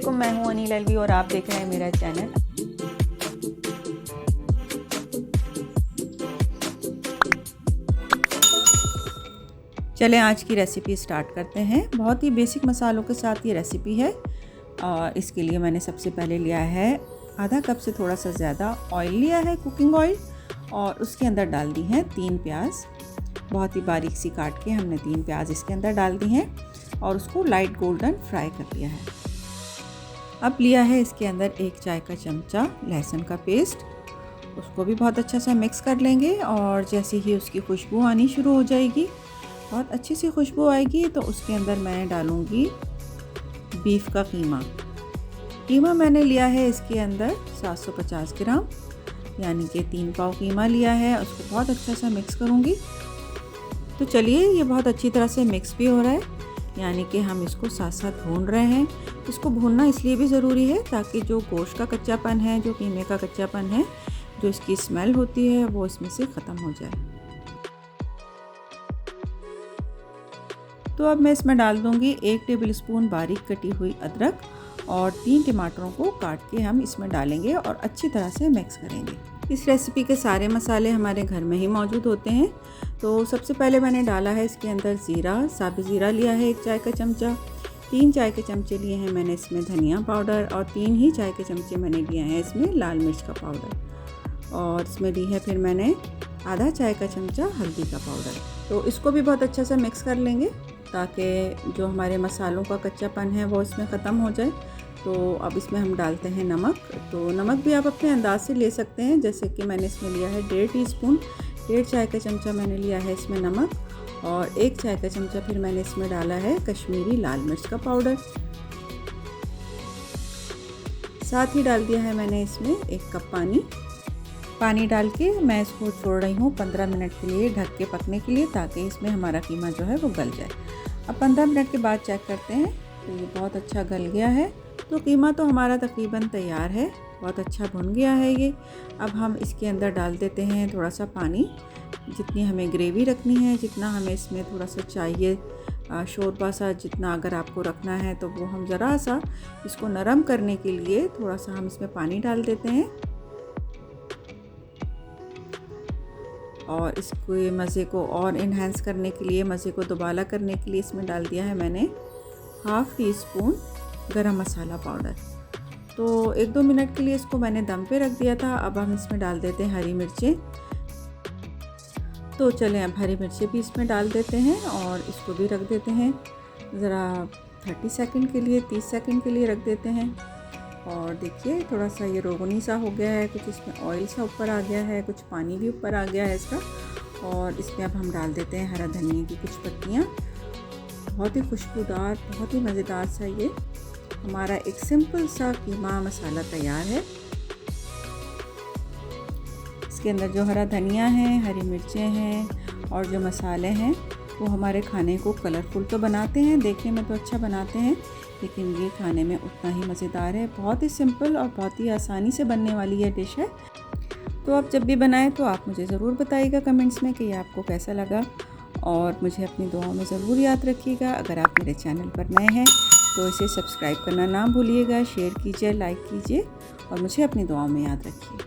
अस्सलामुअलैकुम, मैं हूं अनील अलवी और आप देख रहे हैं मेरा चैनल। चलें आज की रेसिपी स्टार्ट करते हैं। बहुत ही बेसिक मसालों के साथ ये रेसिपी है। और इसके लिए मैंने सबसे पहले लिया है आधा कप से थोड़ा सा ज़्यादा ऑयल लिया है, कुकिंग ऑयल, और उसके अंदर डाल दी हैं 3 प्याज। बहुत ही बारीक सी काट के हमने 3 प्याज इसके अंदर डाल दी हैं और उसको लाइट गोल्डन फ्राई कर लिया है। अब लिया है इसके अंदर 1 चाय का चमचा लहसुन का पेस्ट, उसको भी बहुत अच्छा सा मिक्स कर लेंगे। और जैसे ही उसकी खुशबू आनी शुरू हो जाएगी, बहुत अच्छी सी खुशबू आएगी, तो उसके अंदर मैं डालूँगी बीफ का कीमा मैंने लिया है इसके अंदर 750 ग्राम, यानी कि 3 पाव कीमा लिया है। उसको बहुत अच्छा सा मिक्स करूँगी। तो चलिए, ये बहुत अच्छी तरह से मिक्स भी हो रहा है, यानी कि हम इसको साथ साथ भून रहे हैं। इसको भूनना इसलिए भी ज़रूरी है ताकि जो गोश्त का कच्चापन है, जो कीमे का कच्चापन है, जो इसकी स्मेल होती है, वो इसमें से ख़त्म हो जाए। तो अब मैं इसमें डाल दूँगी 1 टेबलस्पून बारीक कटी हुई अदरक और 3 टमाटरों को काट के हम इसमें डालेंगे और अच्छी तरह से मिक्स करेंगे। इस रेसिपी के सारे मसाले हमारे घर में ही मौजूद होते हैं। तो सबसे पहले मैंने डाला है इसके अंदर ज़ीरा, साबुत ज़ीरा लिया है 1 चाय का चमचा। 3 चाय के चमचे लिए हैं मैंने इसमें धनिया पाउडर, और 3 ही चाय के चमचे मैंने लिए हैं इसमें लाल मिर्च का पाउडर, और इसमें ली है फिर मैंने आधा चाय का चमचा हल्दी का पाउडर। तो इसको भी बहुत अच्छा से मिक्स कर लेंगे ताकि जो हमारे मसालों का कच्चापन है वो इसमें ख़त्म हो जाए। तो अब इसमें हम डालते हैं नमक। तो नमक भी आप अपने अंदाज से ले सकते हैं, जैसे कि मैंने इसमें लिया है 1.5 टीस्पून, 1.5 चाय का चमचा मैंने लिया है इसमें नमक, और 1 चाय का चमचा फिर मैंने इसमें डाला है कश्मीरी लाल मिर्च का पाउडर। साथ ही डाल दिया है मैंने इसमें 1 कप पानी डाल के मैं इसको छोड़ रही हूँ 15 मिनट के लिए ढक के पकने के लिए, ताकि इसमें हमारा कीमा जो है वो गल जाए। अब 15 मिनट के बाद चेक करते हैं, तो ये बहुत अच्छा गल गया है। तो कीमा तो हमारा तकरीबन तैयार है, बहुत अच्छा भुन गया है ये। अब हम इसके अंदर डाल देते हैं थोड़ा सा पानी, जितनी हमें ग्रेवी रखनी है, जितना हमें इसमें थोड़ा सा चाहिए शोरबा सा, जितना अगर आपको रखना है, तो वो हम ज़रा सा इसको नरम करने के लिए थोड़ा सा हम इसमें पानी डाल देते हैं। और इसको मज़े को और इन्हेंस करने के लिए, मज़े को दोबारा करने के लिए इसमें डाल दिया है मैंने 1/2 टीस्पून गरम मसाला पाउडर। तो 1-2 मिनट के लिए इसको मैंने दम पे रख दिया था। अब हम इसमें डाल देते हैं हरी मिर्चें। तो चलें, अब हरी मिर्चें भी इसमें डाल देते हैं और इसको भी रख देते हैं ज़रा 30 सेकंड के लिए, 30 सेकंड के लिए रख देते हैं। और देखिए, थोड़ा सा ये रोगनी सा हो गया है, कुछ इसमें ऑयल सा ऊपर आ गया है, कुछ पानी भी ऊपर आ गया है इसका। और इसमें अब हम डाल देते हैं हरा धनिया की कुछ पत्तियाँ। बहुत ही खुशबूदार, बहुत ही मज़ेदार सा ये हमारा एक सिंपल सा कीमा मसाला तैयार है। इसके अंदर जो हरा धनिया है, हरी मिर्चें हैं और जो मसाले हैं, वो हमारे खाने को कलरफुल तो बनाते हैं, देखने में तो अच्छा बनाते हैं, लेकिन ये खाने में उतना ही मज़ेदार है। बहुत ही सिंपल और बहुत ही आसानी से बनने वाली ये डिश है। तो आप जब भी बनाएं तो आप मुझे ज़रूर बताइएगा कमेंट्स में कि ये आपको कैसा लगा, और मुझे अपनी दुआओं में ज़रूर याद रखिएगा। अगर आप मेरे चैनल पर नए हैं तो इसे सब्सक्राइब करना ना भूलिएगा, शेयर कीजिए, लाइक कीजिए, और मुझे अपनी दुआओं में याद रखिए।